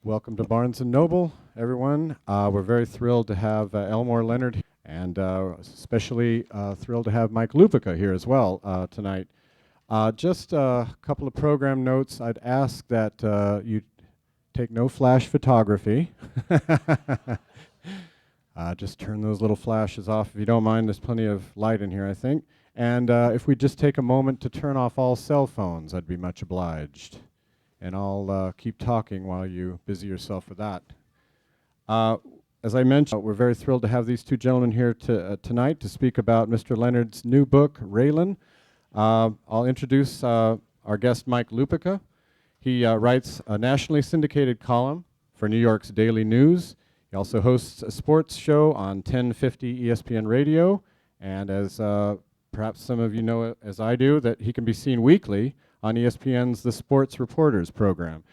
Welcome to Barnes & Noble, everyone. We're very thrilled to have Elmore Leonard, and especially thrilled to have Mike Lupica here as well tonight. Just a couple of program notes. I'd ask that you take no flash photography. Just turn those little flashes off if you don't mind. There's plenty of light in here, I think. And if we just take a moment to turn off all cell phones, I'd be much obliged. And I'll keep talking while you busy yourself with that. As I mentioned, we're very thrilled to have these two gentlemen here tonight to speak about Mr. Leonard's new book, Raylan. I'll introduce our guest, Mike Lupica. He writes a nationally syndicated column for New York's Daily News. He also hosts a sports show on 1050 ESPN Radio. And as perhaps some of you know as I do, that he can be seen weekly on ESPN's The Sports Reporters program.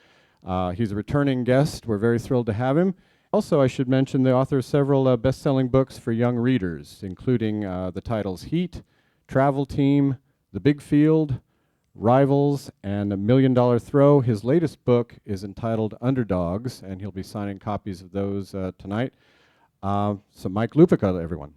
He's a returning guest. We're very thrilled to have him. Also, I should mention the author of several best-selling books for young readers, including the titles Heat, Travel Team, The Big Field, Rivals, and A $1 Million Throw. His latest book is entitled Underdogs, and he'll be signing copies of those tonight. So Mike Lupica, everyone.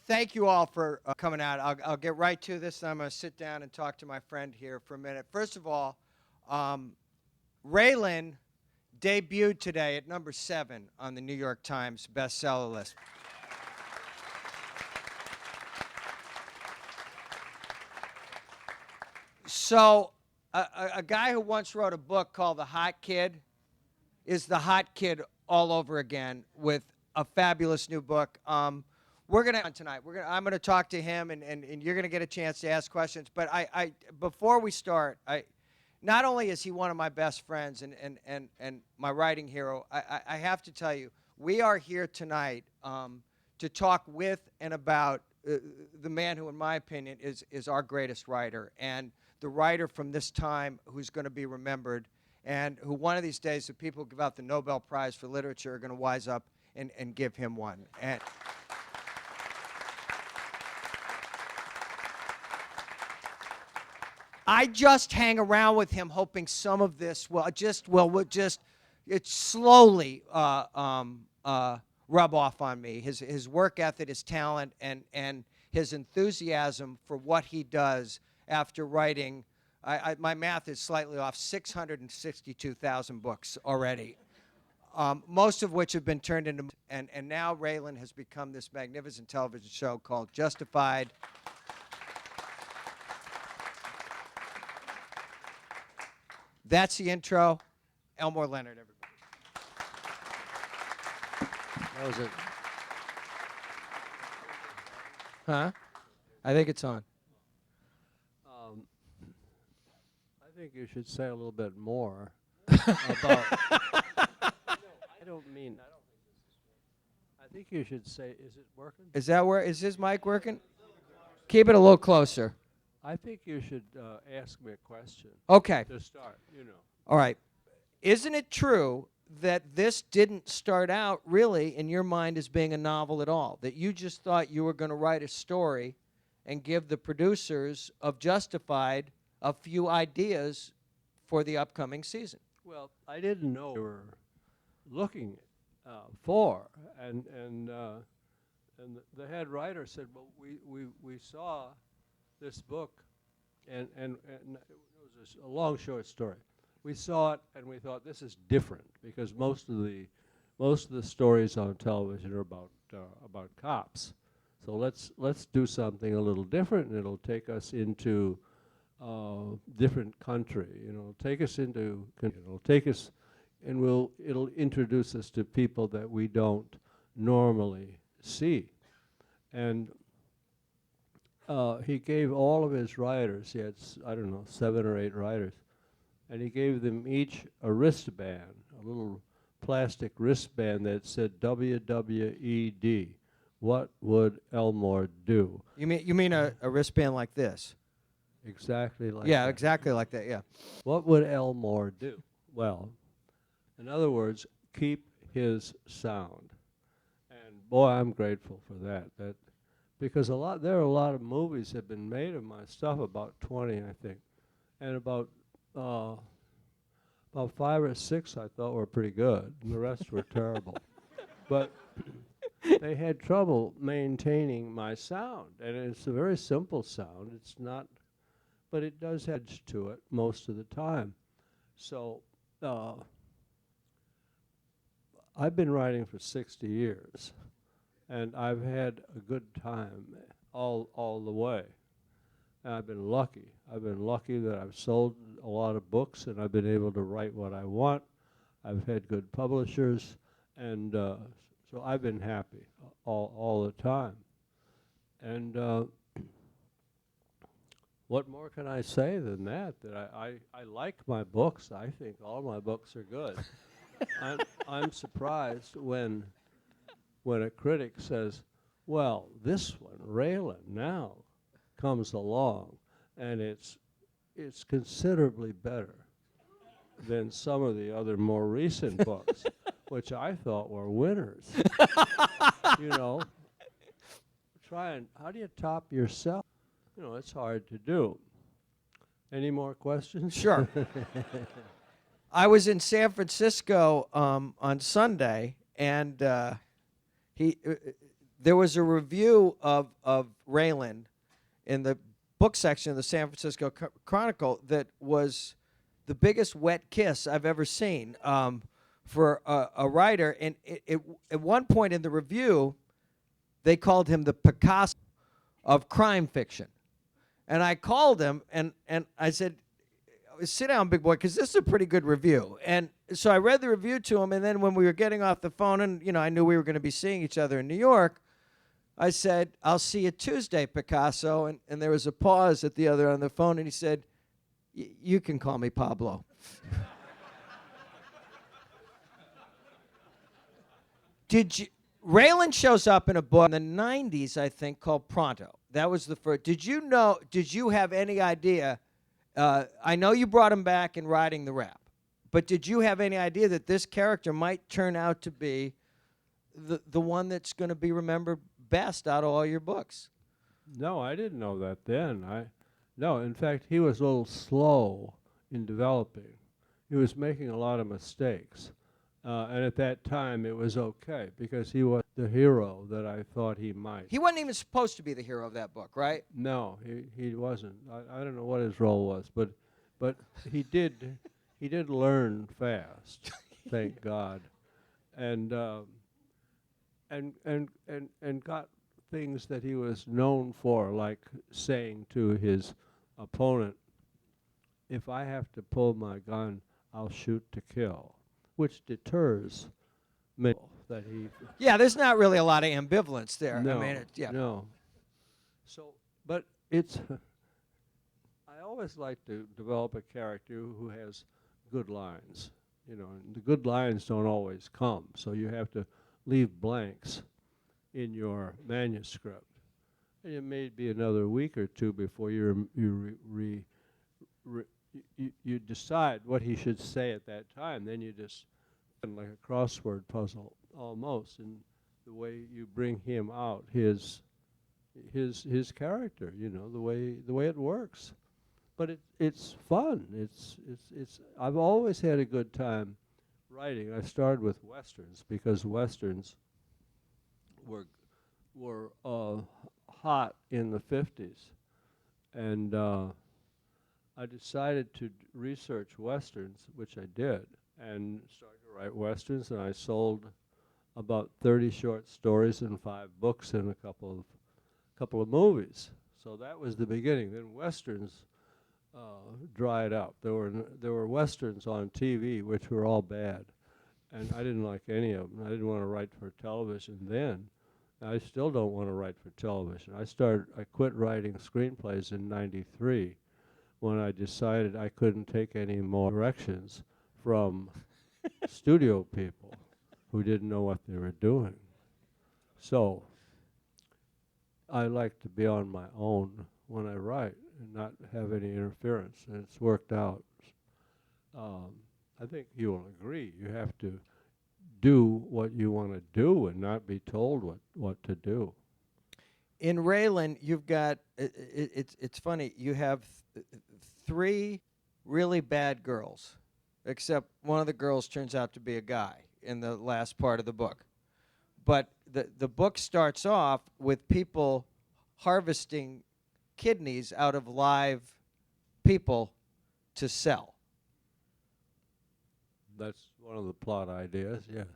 Thank you all for coming out. I'll get right to this. I'm going to sit down and talk to my friend here for a minute. First of all, Raylan debuted today at number 7 on the New York Times bestseller list. So a guy who once wrote a book called The Hot Kid is the hot kid all over again with a fabulous new book. We're gonna tonight. I'm gonna talk to him, and you're gonna get a chance to ask questions. But before we start, not only is he one of my best friends and my writing hero, I have to tell you, we are here tonight to talk with and about the man who, in my opinion, is our greatest writer, and the writer from this time who's going to be remembered, and who one of these days the people who give out the Nobel Prize for Literature are going to wise up and give him one. And I just hang around with him hoping some of this will slowly rub off on me. His work ethic, his talent, and his enthusiasm for what he does after writing, my math is slightly off, 662,000 books already, most of which have been turned into, and now Raylan has become this magnificent television show called Justified. That's the intro. Elmore Leonard, everybody. That was it. Huh? I think it's on. I think you should say a little bit more about. I don't mean. I think you should say. Is it working? Is his mic working? Keep it a little closer. I think you should ask me a question. Okay. To start, you know. All right. Isn't it true that this didn't start out really in your mind as being a novel at all? That you just thought you were going to write a story and give the producers of Justified a few ideas for the upcoming season? Well, I didn't know they were looking for, and the head writer said, "Well, we saw this book, and it was a long short story. We saw it and we thought this is different because most of the stories on television are about cops. So let's do something a little different, and it'll take us into different country. Take us into and it'll introduce us to people that we don't normally see." And he gave all of his writers, he had, 7 or 8 writers, and he gave them each a wristband, a little plastic wristband that said WWED. What would Elmore do? You mean a wristband like this? Exactly like that. Yeah, exactly like that, yeah. What would Elmore do? Well, in other words, keep his sound. And boy, I'm grateful for that. because there are a lot of movies that have been made of my stuff, about 20, I think, and about 5 or 6 I thought were pretty good, and the rest were terrible. But they had trouble maintaining my sound, and it's a very simple sound. It's not, but it does have edge to it most of the time. So I've been writing for 60 years, and I've had a good time all the way. And I've been lucky. I've been lucky that I've sold a lot of books, and I've been able to write what I want. I've had good publishers, and so I've been happy all the time. And what more can I say than that? That I like my books. I think all my books are good. I'm surprised when a critic says, well, this one, Raylan, now comes along, and it's considerably better than some of the other more recent books, which I thought were winners. You know, how do you top yourself? You know, it's hard to do. Any more questions? Sure. I was in San Francisco on Sunday, and there was a review of Raylan in the book section of the San Francisco Chronicle that was the biggest wet kiss I've ever seen for a writer. And at one point in the review, they called him the Picasso of crime fiction. And I called him, and I said, sit down, big boy, because this is a pretty good review. And so I read the review to him, and then when we were getting off the phone, and I knew we were going to be seeing each other in New York, I said, I'll see you Tuesday, Picasso. And there was a pause at the other on the phone, and he said, you can call me Pablo. Raylan shows up in a book in the 90s, I think, called Pronto. That was the first. Did you have any idea? I know you brought him back in Riding the Rap, but did you have any idea that this character might turn out to be the one that's going to be remembered best out of all your books? No, I didn't know that then. No, in fact, he was a little slow in developing. He was making a lot of mistakes. And at that time, it was okay, because he was the hero that I thought he might. He wasn't even supposed to be the hero of that book, right? No, he wasn't. I don't know what his role was, but he did learn fast, thank God, and got things that he was known for, like saying to his opponent, "If I have to pull my gun, I'll shoot to kill," which deters me. That he. Yeah, there's not really a lot of ambivalence there. No, I mean, yeah. No. So, but it's. I always like to develop a character who has good lines, and the good lines don't always come, so you have to leave blanks in your manuscript. And it may be another week or two before you decide what he should say at that time. Then you just, like a crossword puzzle almost, in the way you bring him out, his character, the way it works. But it's fun. It's I've always had a good time writing. I started with westerns because westerns were hot in the 50s, and I decided to research westerns, which I did, and started to write westerns, and I sold about 30 short stories and 5 books and a couple of movies. So that was the beginning. Then westerns dried up. There were westerns on TV which were all bad, and I didn't like any of them. I didn't want to write for television then. I still don't want to write for television. I quit writing screenplays in '93 when I decided I couldn't take any more directions from studio people who didn't know what they were doing. So I like to be on my own when I write and not have any interference, and it's worked out. I think you will agree. You have to do what you want to do and not be told what to do. in Raylan, you've got it's funny. You have three really bad girls, except one of the girls turns out to be a guy in the last part of the book. But the book starts off with people harvesting kidneys out of live people to sell. That's one of the plot ideas, yes.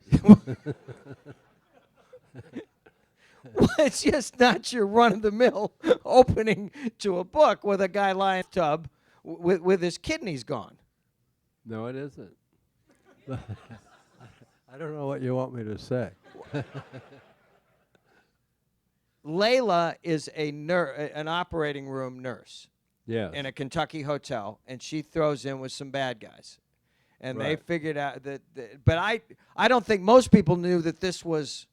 Well, it's just not your run-of-the-mill opening to a book with a guy lying in a tub with his kidneys gone. No, it isn't. I don't know what you want me to say. Layla is an operating room nurse Yes. in a Kentucky hotel, and she throws in with some bad guys. And they Right. figured out but I don't think most people knew that this was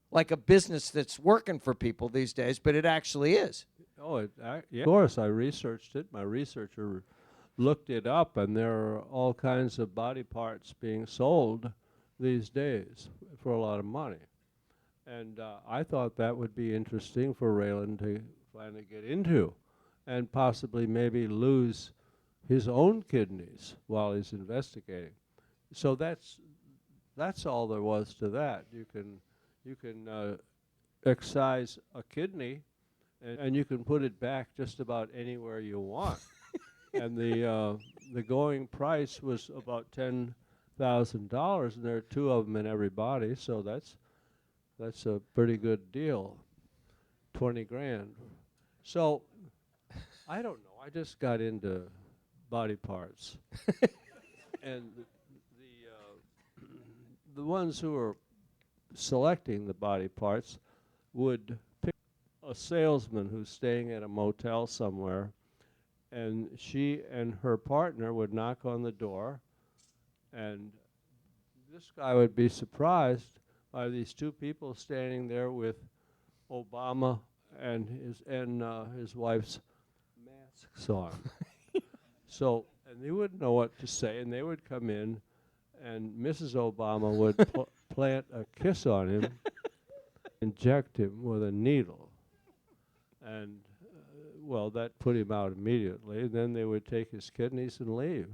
like a business that's working for people these days, but it actually is. Oh, yeah. Of course, I researched it. My researcher looked it up, and there are all kinds of body parts being sold these days for a lot of money. And I thought that would be interesting for Raylan to finally get into, and possibly maybe lose his own kidneys while he's investigating. So that's all there was to that. You can excise a kidney, and you can put it back just about anywhere you want. And the going price was about $10,000, and there are two of them in every body, so that's a pretty good deal, 20 grand. So I don't know. I just got into body parts, and the ones who are selecting the body parts would pick a salesman who's staying at a motel somewhere, and she and her partner would knock on the door, and this guy would be surprised by these two people standing there with Obama and his wife's masks on. So, and they wouldn't know what to say, and they would come in, and Mrs. Obama would plant a kiss on him, inject him with a needle, and well, that put him out immediately. And then they would take his kidneys and leave.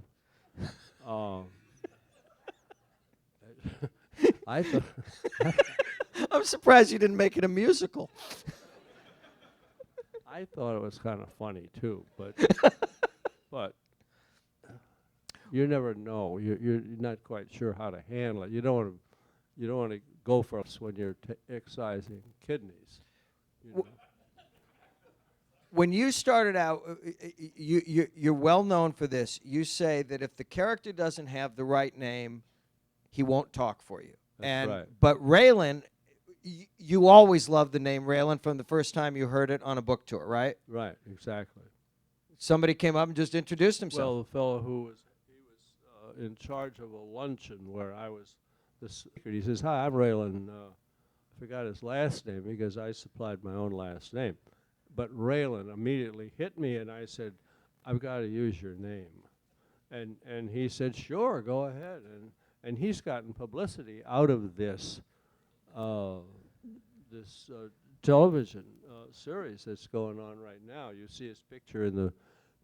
I thought I'm surprised you didn't make it a musical. I thought it was kind of funny too, but but you never know. You're not quite sure how to handle it. You don't want to go for us when you're excising kidneys. You know? When you started out, you're well known for this. You say that if the character doesn't have the right name, he won't talk for you. That's right. But Raylan, you always loved the name Raylan from the first time you heard it on a book tour, right? Right, exactly. Somebody came up and just introduced himself. Well, the fellow who was in charge of a luncheon where I was the speaker, he says, "Hi, I'm Raylan." I forgot his last name because I supplied my own last name. But Raylan immediately hit me, and I said, "I've got to use your name." And he said, "Sure, go ahead." And he's gotten publicity out of this television series that's going on right now. You see his picture in the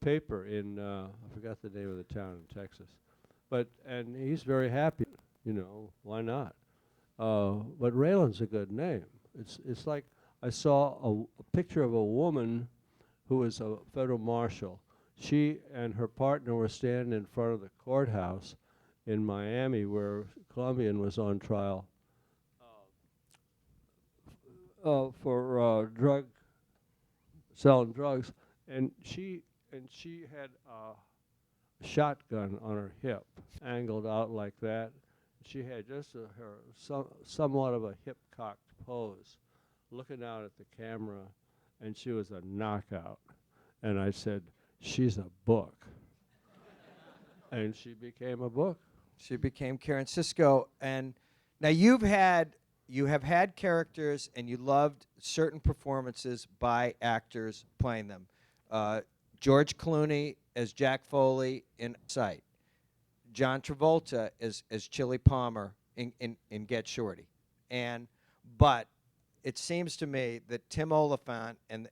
paper in I forgot the name of the town in Texas, and he's very happy. You know, why not? But Raylan's a good name. It's like I saw a picture of a woman who was a federal marshal. She and her partner were standing in front of the courthouse in Miami where Colombian was on trial for selling drugs, and she had a shotgun on her hip, angled out like that. She had just somewhat of a hip-cocked pose, looking out at the camera, and she was a knockout. And I said, "She's a book." And she became a book. She became Karen Sisko. And now you have had characters, and you loved certain performances by actors playing them. George Clooney as Jack Foley in Sight. John Travolta as Chili Palmer in Get Shorty. But it seems to me that Tim Oliphant and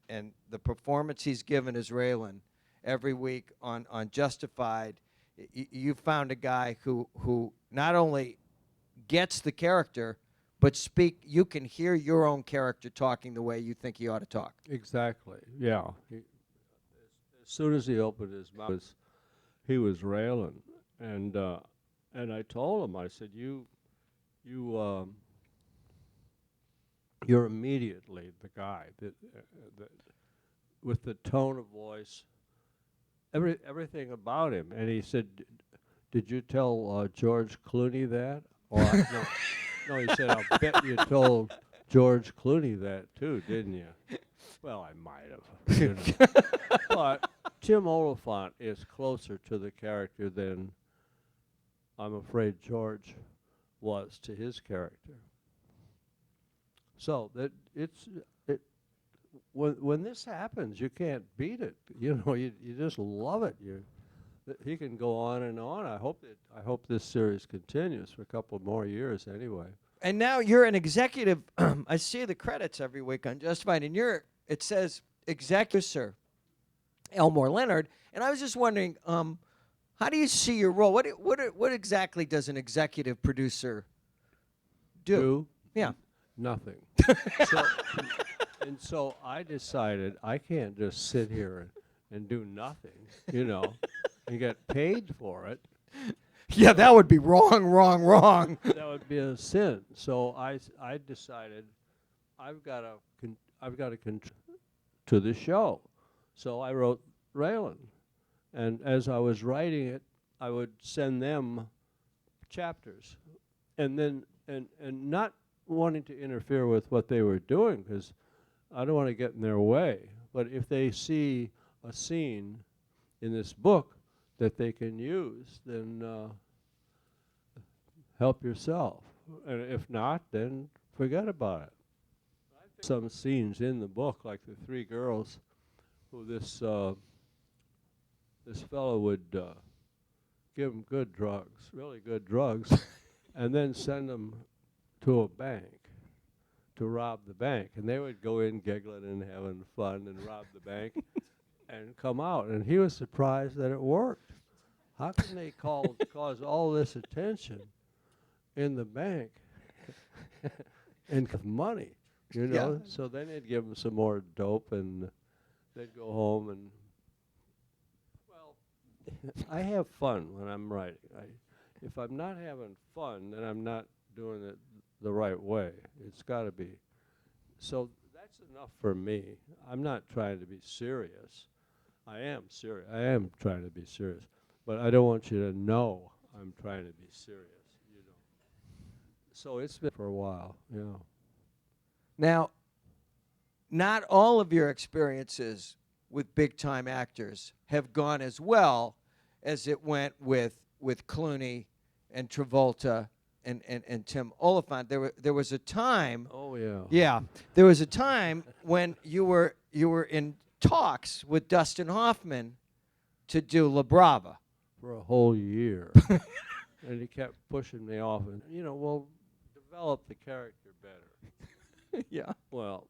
the performance he's given as Raylan every week on Justified, you found a guy who not only gets the character, but you can hear your own character talking the way you think he ought to talk. Exactly. Yeah. As soon as he opened his mouth, he was Raylan, and I told him, I said, you're immediately the guy that with the tone of voice, everything about him. And he said, "Did you tell George Clooney that?" Or no, he said, "I'll bet you told George Clooney that too, didn't you?" Well, I might have, you know. But Tim Oliphant is closer to the character than I'm afraid George was to his character. So that when this happens, you can't beat it. You know, you just love it. He can go on and on. I hope this series continues for a couple more years anyway. And now you're an executive. I see the credits every week on Justified, and it says executive producer Elmore Leonard. And I was just wondering, how do you see your role? What exactly does an executive producer do? Yeah. Nothing. So I decided I can't just sit here and do nothing, you know, and get paid for it. Yeah, that would be wrong. That would be a sin. So I decided I've got to contribute to the show. So I wrote Raylan, and as I was writing it, I would send them chapters, and then and not wanting to interfere with what they were doing, because I don't want to get in their way. But if they see a scene in this book that they can use, then help yourself. And if not, then forget about it. Some scenes in the book, like the three girls who this fellow would give them good drugs, really good drugs, and then send them to a bank to rob the bank. And they would go in giggling and having fun and rob the bank and come out. And he was surprised that it worked. How can they cause all this attention in the bank and with money, you know? Yeah. So then they'd give them some more dope, and they'd go home and, well, I have fun when I'm writing. If I'm not having fun, then I'm not doing it the right way. It's got to be. So that's enough for me. I'm not trying to be serious. I am serious. I am trying to be serious. But I don't want you to know I'm trying to be serious, you know. So it's been for a while, you know. Now, not all of your experiences with big-time actors have gone as well as it went with Clooney and Travolta and Tim Oliphant. There was a time. Oh yeah. Yeah, there was a time when you were in talks with Dustin Hoffman to do La Brava. For a whole year. And he kept pushing me off, and, you know, well, develop the character better. Yeah. Well,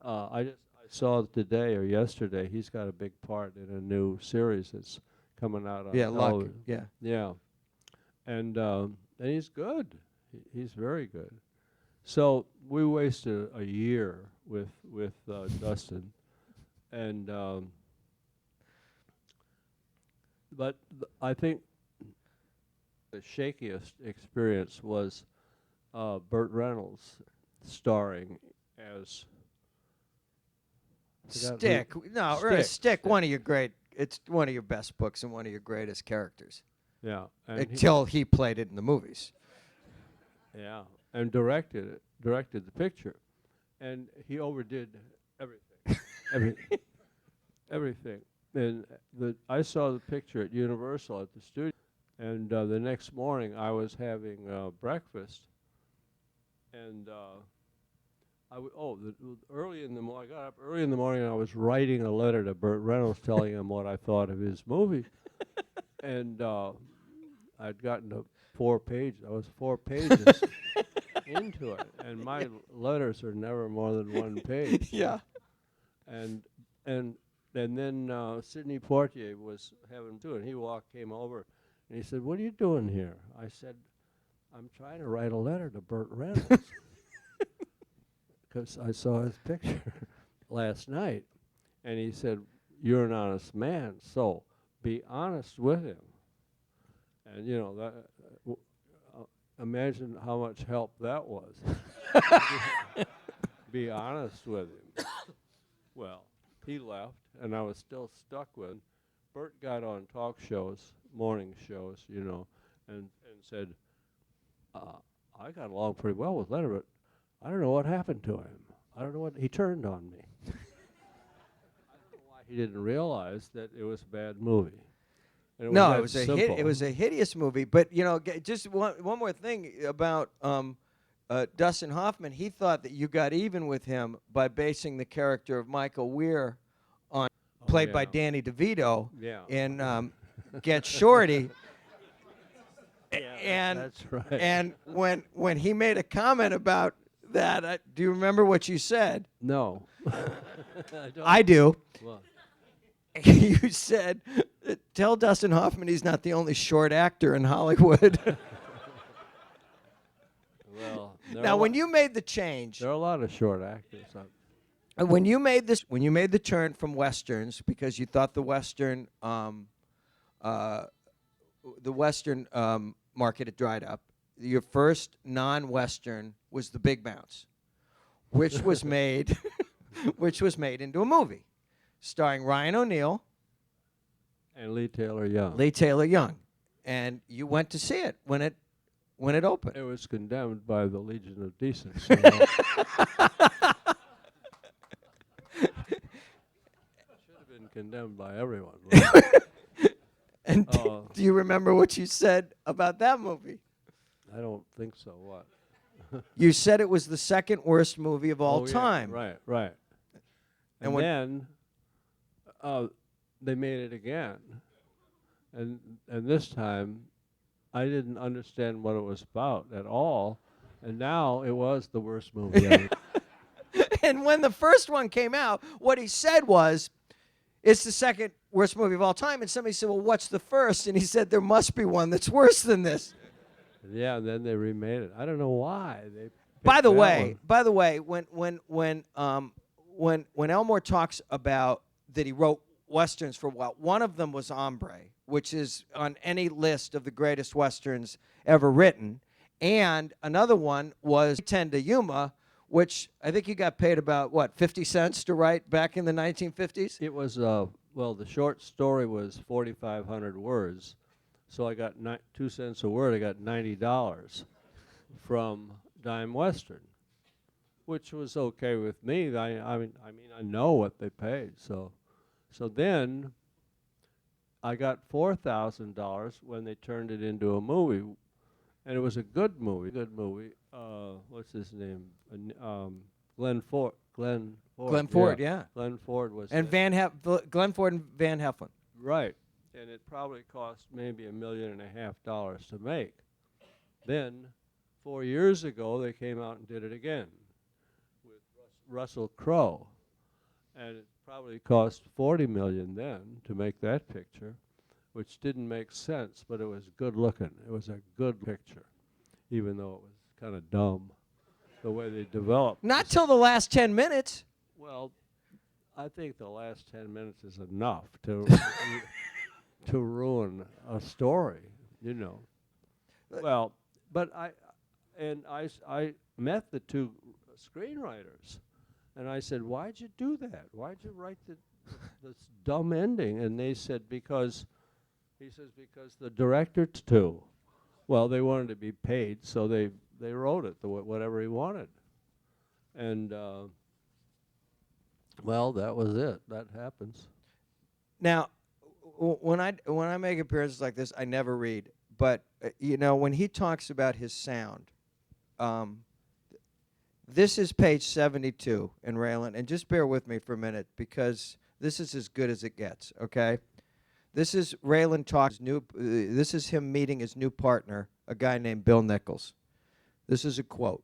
I saw today or yesterday he's got a big part in a new series that's coming out on Luck. television. Yeah. Yeah. And he's good. He's very good. So we wasted a year with Dustin, and but I think the shakiest experience was Burt Reynolds starring as Stick. No, Stick. One of your it's one of your best books and one of your greatest characters. Yeah. And Until he played it in the movies. yeah, and directed the picture, and he overdid everything, everything. And I saw the picture at Universal at the studio, and the next morning I was having breakfast, and early in the morning, I got up early in the morning and I was writing a letter to Burt Reynolds telling him what I thought of his movie, and I'd gotten to 4 pages. I was 4 pages, into it. And my letters are never more than one page. Yeah. And and then Sidney Poitier was having too, and came over, and he said, "What are you doing here?" I said, "I'm trying to write a letter to Burt Reynolds because I saw his picture last night." And he said, "You're an honest man, so be honest with him." And you know that. Imagine how much help that was. Be honest with him. Well, he left, and I was still stuck with. Bert got on talk shows, morning shows, you know, and said, "I got along pretty well with Leonard, but I don't know what happened to him. I don't know what he turned on me." I don't know why he didn't realize that it was a bad movie. And No, that it was a simple. it was a hideous movie. But you know, just one more thing about Dustin Hoffman. He thought that you got even with him by basing the character of Michael Weir on played by yeah. Danny DeVito Yeah. in Get Shorty. And That's right. and when he made a comment about that, do you remember what you said? No. I do. Well, You said, "Tell Dustin Hoffman he's not the only short actor in Hollywood." well Now, when you made the change, there are a lot of short actors. when you made the turn from westerns because you thought the western market had dried up, your first non-western was The Big Bounce, which was made into a movie starring Ryan O'Neal, And Lee Taylor Young. Lee Taylor Young, and you went to see it when it opened. It was condemned by the Legion of Decency. Should have been condemned by everyone. And Oh. do you remember what you said about that movie? I don't think so. What? You said it was the second worst movie of all Oh, yeah, time. Right, right. And And when- then they made it again, and this time I didn't understand what it was about at all, and now it was the worst movie ever. And when the first one came out, what he said was, "It's the second worst movie of all time." And somebody said, "Well, what's the first?" And he said, "There must be one that's worse than this." Yeah, and then they remade it. I don't know why they. By picked the that way, one. when Elmore talks about that he wrote westerns for a while, one of them was Hombre, which is on any list of the greatest westerns ever written, and another one was Ten to Yuma, which I think you got paid about 50 cents to write back in the 1950s. It was well, the short story was 4,500 words, so I got 2 cents a word. I got $90 from Dime Western, which was okay with me. I mean, I know what they paid. So then I got $4,000 when they turned it into a movie, and it was a good movie. What's his name? Glenn Ford. Glenn Ford, yeah. Glenn Ford was. And Glenn Ford and Van Heflin. Right, and it probably cost maybe $1.5 million to make. Then, 4 years ago, they came out and did it again with Russell Crowe, and it probably cost $40 million then to make that picture, which didn't make sense, but it was good looking. It was a good picture, even though it was kind of dumb the way they developed. Not till the last 10 minutes. Well, I think the last 10 minutes is enough to to ruin a story, you know. Well, but I met the two screenwriters, and I said, "Why'd you do that? Why'd you write this dumb ending?" And they said, because the director too. Well, they wanted to be paid, so they wrote it whatever he wanted, and well, that was it. That happens. Now, when I make appearances like this, I never read. But you know, when he talks about his sound, this is page 72 in Raylan, and just bear with me for a minute because this is as good as it gets. Okay, this is Raylan talks this is him meeting his new partner, a guy named Bill Nichols. This is a quote.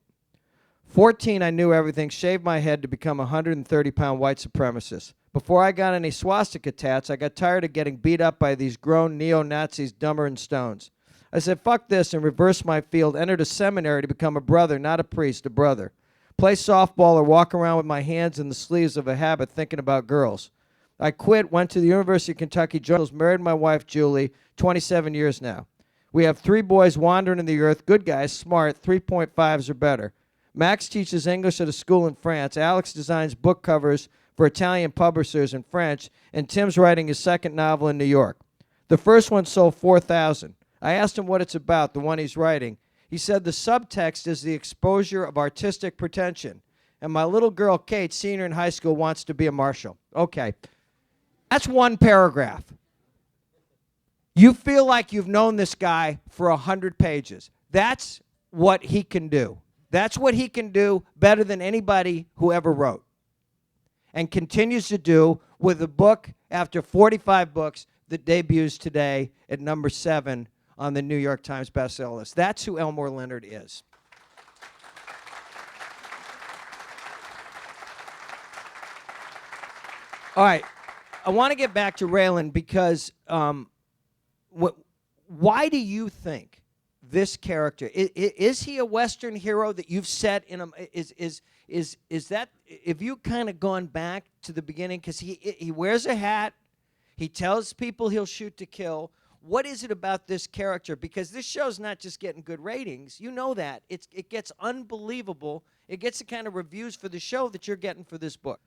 14, I knew everything, shaved my head to become a 130-pound white supremacist. Before I got any swastika tats, I got tired of getting beat up by these grown neo-Nazis dumber than stones. I said, fuck this, and reversed my field, entered a seminary to become a brother, not a priest, a brother. Play softball or walk around with my hands in the sleeves of a habit thinking about girls. I quit, went to the University of Kentucky, married my wife, Julie, 27 years now. We have 3 boys wandering in the earth, good guys, smart, 3.5s or better. Max teaches English at a school in France. Alex designs book covers for Italian publishers in French, and Tim's writing his second novel in New York. The first one sold 4,000. I asked him what it's about, the one he's writing. He said the subtext is the exposure of artistic pretension. And my little girl, Kate, senior in high school, wants to be a marshal. Okay. That's one paragraph. You feel like you've known this guy for 100 pages. That's what he can do. That's what he can do better than anybody who ever wrote. And continues to do with a book after 45 books that debuts today at number 7 on the New York Times bestseller list. That's who Elmore Leonard is. All right. I want to get back to Raylan because why do you think this character is he a Western hero that you've set in a is that, if you kind of gone back to the beginning, because he wears a hat, he tells people he'll shoot to kill. What is it about this character? Because this show's not just getting good ratings. You know that. It gets unbelievable. It gets the kind of reviews for the show that you're getting for this book.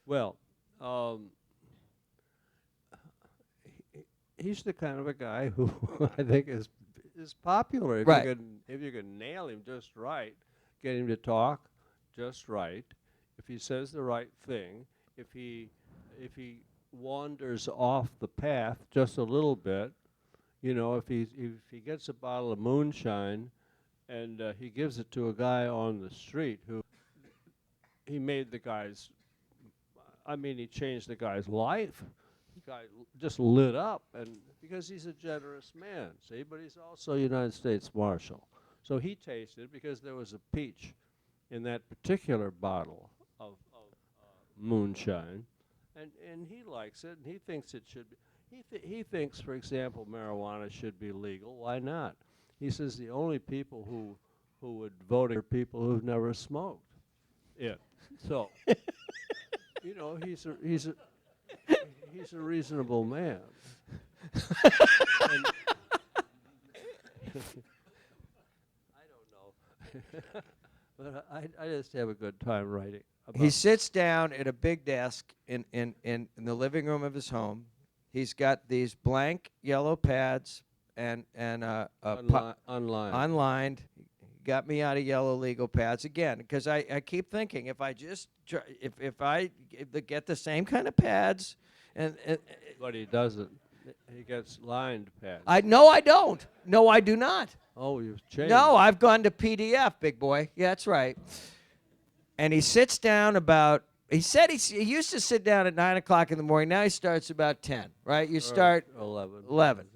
Well, he's the kind of a guy who I think is popular. If Right. if you can nail him just right, get him to talk just right, if he says the right thing, if he wanders off the path just a little bit, you know, if he gets a bottle of moonshine and he gives it to a guy on the street who he made the guy's, I mean, he changed the guy's life. The guy just lit up, and because he's a generous man, see, but he's also a United States Marshal. So he tasted, because there was a peach in that particular bottle of moonshine, and he likes it, and he thinks it should be. He thinks, for example, marijuana should be legal. Why not? He says the only people who would vote are people who've never smoked it. So, you know, he's a reasonable man. And I don't know. But I just have a good time writing. He sits down at a big desk in the living room of his home. He's got these blank yellow pads and unlined. Got me out of yellow legal pads again, because I keep thinking if I just if I get the same kind of pads and But he doesn't. He gets lined pads. I don't. No, I do not. Oh, you've changed. No, I've gone to PDF, big boy. Yeah, that's right. And he sits down about. He said he used to sit down at 9 o'clock in the morning. Now he starts about 10. Right? You start 11.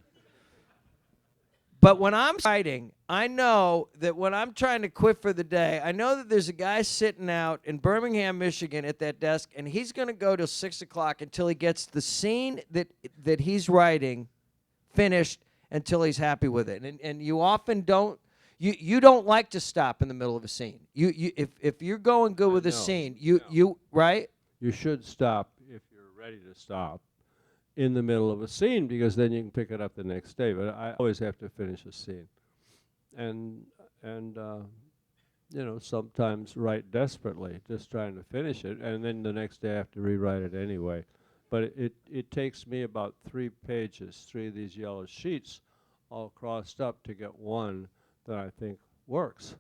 But when I'm writing, I know that when I'm trying to quit for the day, I know that there's a guy sitting out in Birmingham, Michigan at that desk, and he's going to go till 6 o'clock until he gets the scene that he's writing finished until he's happy with it. And you often don't, you don't like to stop in the middle of a scene. If you're going good with a scene, you right? You should stop if you're ready to stop in the middle of a scene, because then you can pick it up the next day. But I always have to finish a scene, and you know, sometimes write desperately, just trying to finish it, and then the next day I have to rewrite it anyway. But it takes me about 3 pages, 3 of these yellow sheets, all crossed up, to get one that I think works.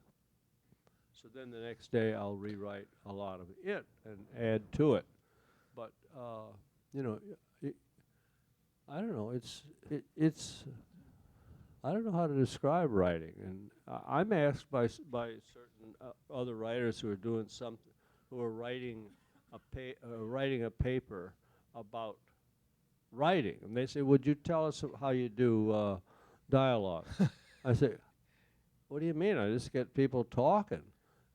So then the next day I'll rewrite a lot of it and add to it. But you know, I don't know. It's I don't know how to describe writing, and I'm asked by certain other writers who are doing something, who are writing a paper about writing, and they say, "Would you tell us how you do dialogue?" I say, "What do you mean? I just get people talking."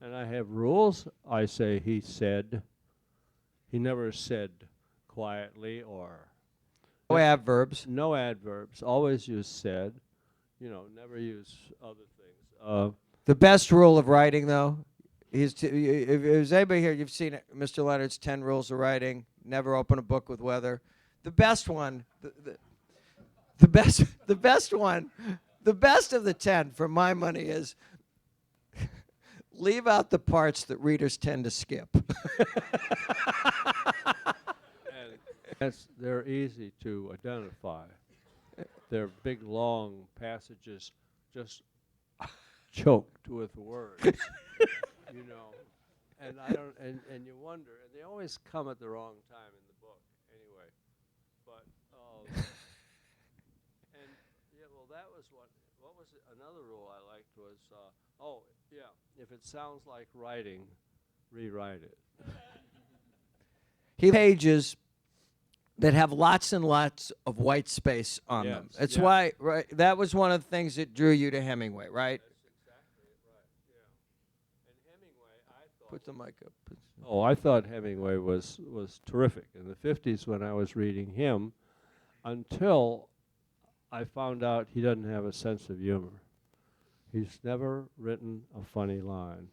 And I have rules. I say he said. He never said quietly or No adverbs. no adverbs. Always use said. Never use other things. The best rule of writing, though, is if there's anybody here, you've seen it, Mr. Leonard's 10 rules of writing. Never open a book with weather. The best one, the best one, the best of the 10 for my money is leave out the parts that readers tend to skip. And they're easy to identify. They're big, long passages just choked with words, And I don't, and you wonder, and they always come at the wrong time in the book, anyway. But and yeah, well, that was what was it? Another rule I liked was, if it sounds like writing, rewrite it. Pages that have lots and lots of white space on them. Yes, That's yeah. why, right? That was one of the things that drew you to Hemingway, right? That's exactly it, right? Yeah. And Hemingway, I thought. Put the mic up. Oh, I thought Hemingway was terrific in the 50s when I was reading him, until I found out he doesn't have a sense of humor. He's never written a funny line.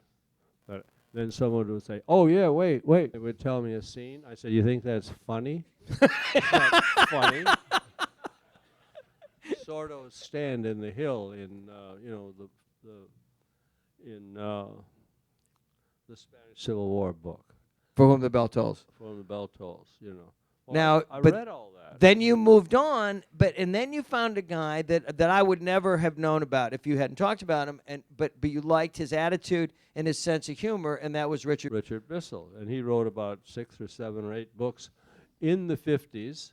But then someone would say, "Oh yeah, wait." They would tell me a scene. I said, "You think that's funny?" It's not funny. Sordo's stand in the hill in the Spanish Civil War book. For Whom the Bell Tolls. From the Bell Tolls, Well, Now, I but read all that. Then you moved on, and then you found a guy that I would never have known about if you hadn't talked about him, but you liked his attitude and his sense of humor, and that was Richard Bissell, and he wrote about 6 or 7 or 8 books in the 50s,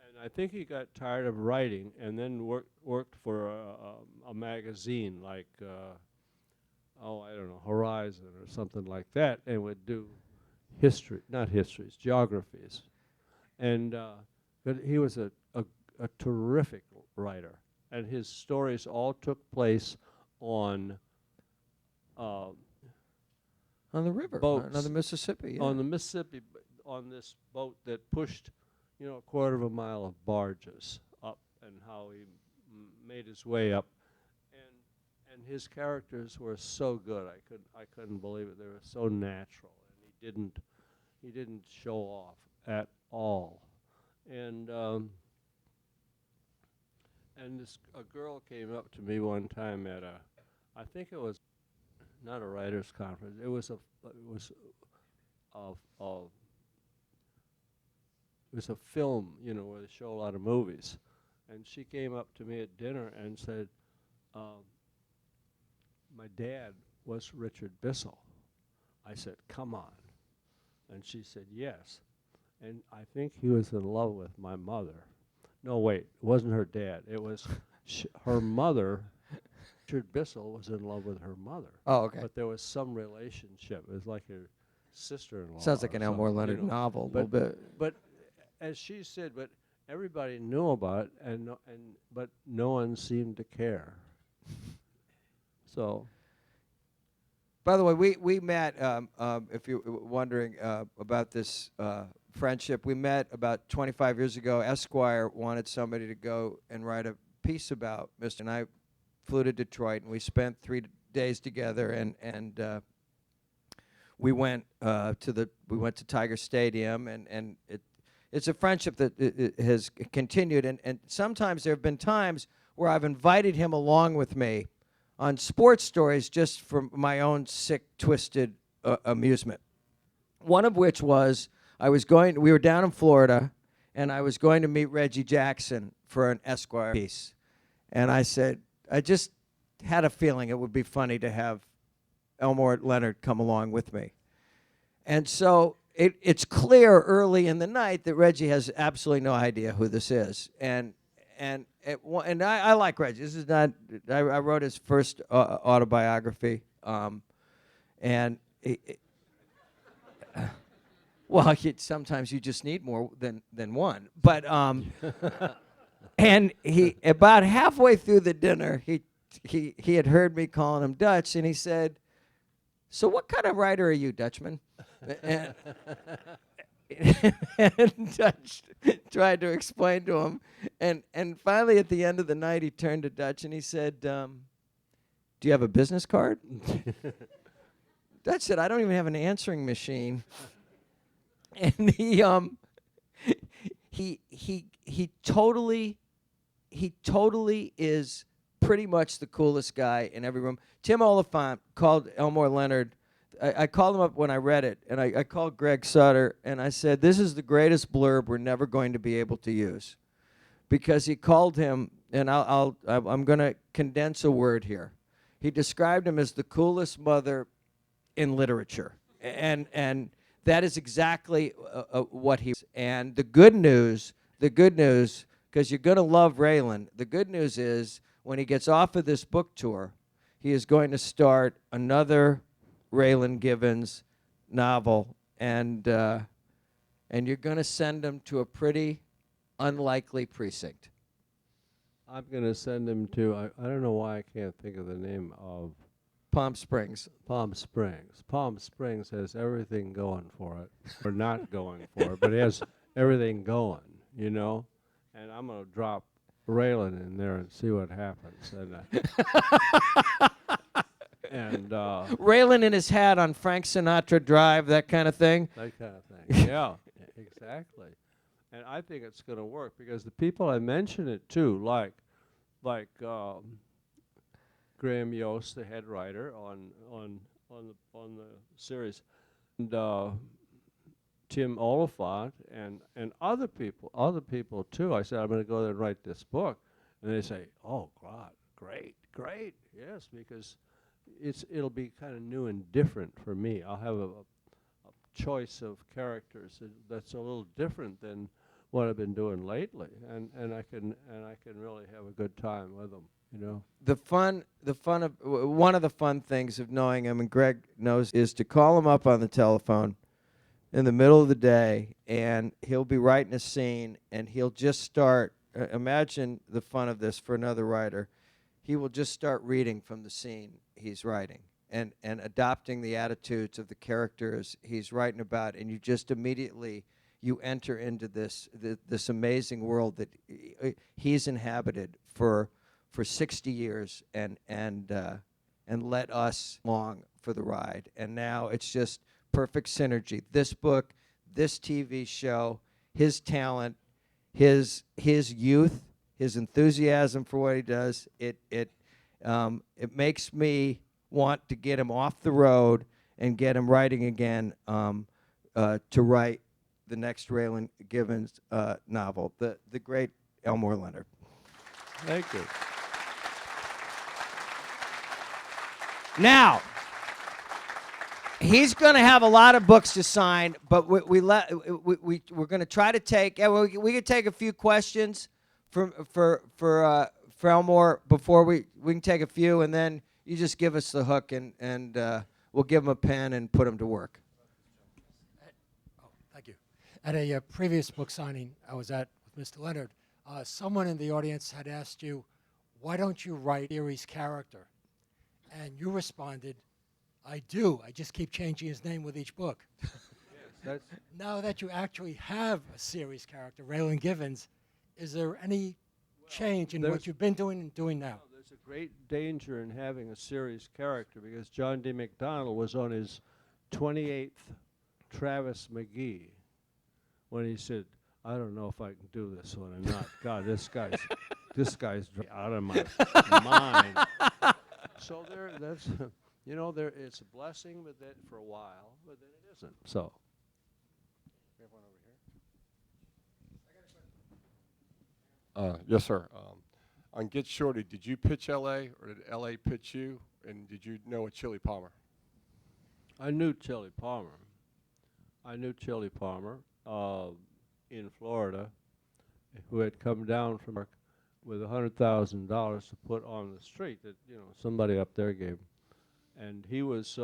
and I think he got tired of writing and then worked for a magazine like, I don't know, Horizon or something like that, and would do geographies. And but he was a terrific writer, and his stories all took place on on the river, boats. on the Mississippi. Yeah. On the Mississippi, on this boat that pushed, a quarter of a mile of barges up, and how he made his way up, and his characters were so good. I couldn't believe it. They were so natural, and he didn't show off at all. And a girl came up to me one time at I think it was not a writers' conference. It was a film, where they show a lot of movies. And she came up to me at dinner and said, "My dad was Richard Bissell." I said, "Come on." And she said, "Yes. And I think he was in love with my mother." No, wait, it wasn't her dad. It was her mother. Richard Bissell was in love with her mother. Oh, okay. But there was some relationship. It was like her sister-in-law. Sounds like or an Elmore something, Leonard novel, a little bit. But as she said, but everybody knew about it, but no one seemed to care. So. By the way, we met, if you're wondering about this friendship, we met about 25 years ago. Esquire wanted somebody to go and write a piece about Mr. And I flew to Detroit, and we spent 3 days together, and we went to Tiger Stadium, and it's a friendship that it has continued, and sometimes there have been times where I've invited him along with me on sports stories just for my own sick, twisted amusement. One of which was we were down in Florida, and I was going to meet Reggie Jackson for an Esquire piece. And I said, I just had a feeling it would be funny to have Elmore Leonard come along with me. And so it's clear early in the night that Reggie has absolutely no idea who this is. And I like Reggie. This is not. I wrote his first autobiography, and sometimes you just need more than one. But and he about halfway through the dinner, he had heard me calling him Dutch, and he said, so what kind of writer are you, Dutchman? And Dutch tried to explain to him. And finally, at the end of the night, he turned to Dutch and he said, do you have a business card? Dutch said, I don't even have an answering machine. And he totally is pretty much the coolest guy in every room. Tim Oliphant called Elmore Leonard. I called him up when I read it, and I called Greg Sutter, and I said, this is the greatest blurb we're never going to be able to use. Because he called him, and I'm going to condense a word here. He described him as the coolest mother in literature. And that is exactly what he was. And the good news, because you're going to love Raylan, the good news is when he gets off of this book tour, he is going to start another Raylan Givens novel, and you're going to send him to a pretty unlikely precinct. I'm going to send him to, I don't know why I can't think of the name of Palm Springs. Palm Springs. Palm Springs has everything going for it, or not going for it, but it has everything going, you know? And I'm going to drop Raylan in there and see what happens. And Raylan in his hat on Frank Sinatra Drive, that kind of thing. that kind of thing. Yeah, exactly. And I think it's going to work because the people I mention it to, like Graham Yost, the head writer on the series, and Tim Oliphant, and other people too. I said I'm going to go there and write this book, and they say, "Oh God, great, yes," because it'll be kind of new and different for me. I'll have a choice of characters that's a little different than what I've been doing lately, and I can really have a good time with them, you know. One of the fun things of knowing him, and Greg knows, is to call him up on the telephone in the middle of the day, and he'll be writing a scene, and he'll just start. Imagine the fun of this for another writer. He will just start reading from the scene he's writing, and adopting the attitudes of the characters he's writing about, and you just immediately you enter into this amazing world that he's inhabited for 60 years, and let us along for the ride. And now it's just perfect synergy. This book, this TV show, his talent, his youth, his enthusiasm for what he does. It makes me want to get him off the road and get him writing again, to write the next Raylan Givens novel, the great Elmore Leonard. Thank you. Now, he's going to have a lot of books to sign, but we're going to try to take. We could take a few questions for Elmore before we can take a few, and then you just give us the hook, and we'll give him a pen and put him to work. Thank you. At a previous book signing I was at with Mr. Leonard, someone in the audience had asked you, why don't you write a series character? And you responded, I do. I just keep changing his name with each book. Yes, Now that you actually have a series character, Raylan Givens, is there any change in what you've been doing and doing now? there's a great danger in having a series character because John D. McDonald was on his 28th Travis McGee when he said, I don't know if I can do this one or not. God, this guy's out of my mind. So that's it's a blessing, but that for a while, but then it isn't. So. We have one over here. Yes, sir. On Get Shorty, did you pitch L.A. or did L.A. pitch you? And did you know a Chili Palmer? I knew Chili Palmer in Florida, who had come down from with $100,000 to put on the street that somebody up there gave him, and he was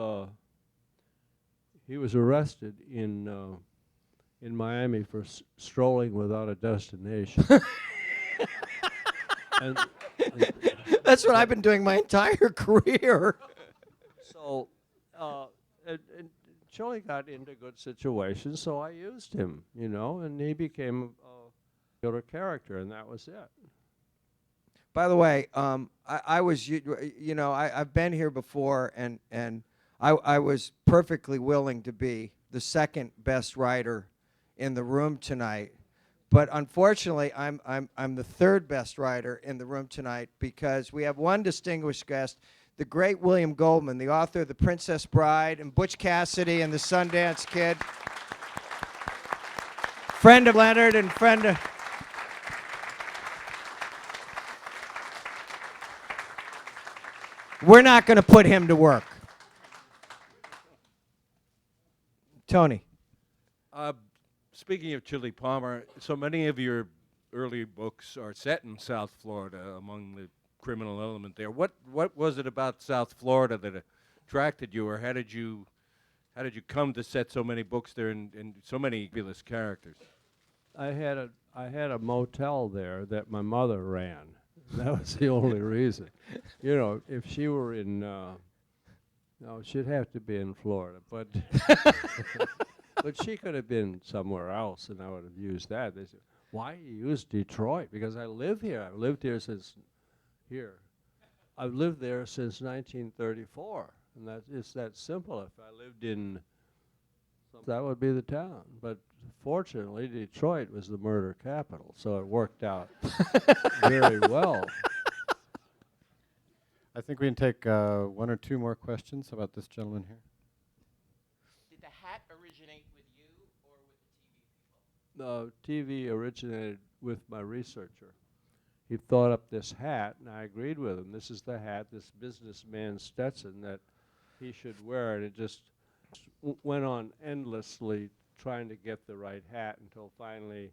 arrested in Miami for strolling without a destination. and That's what I've been doing my entire career. So and Chili got into good situations, so I used him, you know, and he became a regular character, and that was it. By the way, I was, you know, I've been here before, and I was perfectly willing to be the second best writer in the room tonight, but unfortunately, I'm the third best writer in the room tonight because we have one distinguished guest, the great William Goldman, the author of The Princess Bride and Butch Cassidy and the Sundance Kid, friend of Leonard and friend of. We're not going to put him to work. Tony. Speaking of Chili Palmer, so many of your early books are set in South Florida, among the criminal element there. What was it about South Florida that attracted you, or how did you come to set so many books there and so many fabulous characters? I had a motel there that my mother ran. That was the only reason. You know, if she were in, no, she'd have to be in Florida, but but she could have been somewhere else, and I would have used that. They said, "Why you use Detroit?" Because I live here. I've lived here since here. I've lived there since 1934, and it's that simple. If I lived in, that would be the town. But fortunately, Detroit was the murder capital, so it worked out very well. I think we can take one or two more questions. How about this gentleman here? Did the hat originate with you or with the TV people? TV originated with my researcher. He thought up this hat, and I agreed with him. This is the hat, this businessman Stetson, that he should wear, and it just went on endlessly trying to get the right hat until finally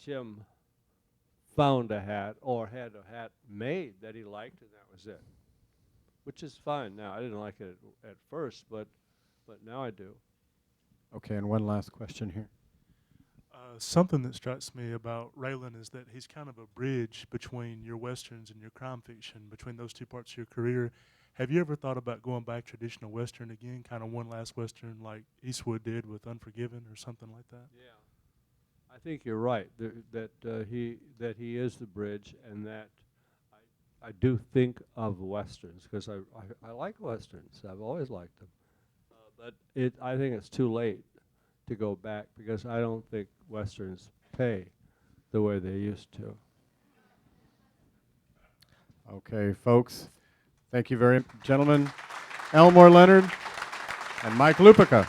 Tim found a hat or had a hat made that he liked, and that was it. Which is fine now. I didn't like it at first, but now I do. Okay, and one last question here. Something that strikes me about Raylan is that he's kind of a bridge between your westerns and your crime fiction, between those two parts of your career. Have you ever thought about going back traditional western again, kind of one last western like Eastwood did with Unforgiven or something like that? Yeah, I think you're right. That he is the bridge, and that I do think of westerns because I like westerns. I've always liked them, but I think it's too late to go back because I don't think westerns pay the way they used to. Okay, folks. Thank you very much, gentlemen. Elmore Leonard and Mike Lupica.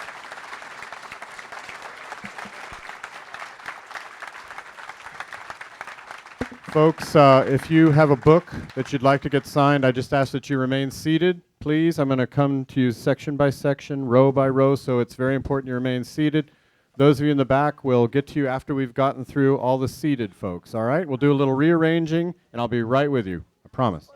Folks, if you have a book that you'd like to get signed, I just ask that you remain seated, please. I'm going to come to you section by section, row by row, so it's very important you remain seated. Those of you in the back will get to you after we've gotten through all the seated folks, all right? We'll do a little rearranging, and I'll be right with you, I promise.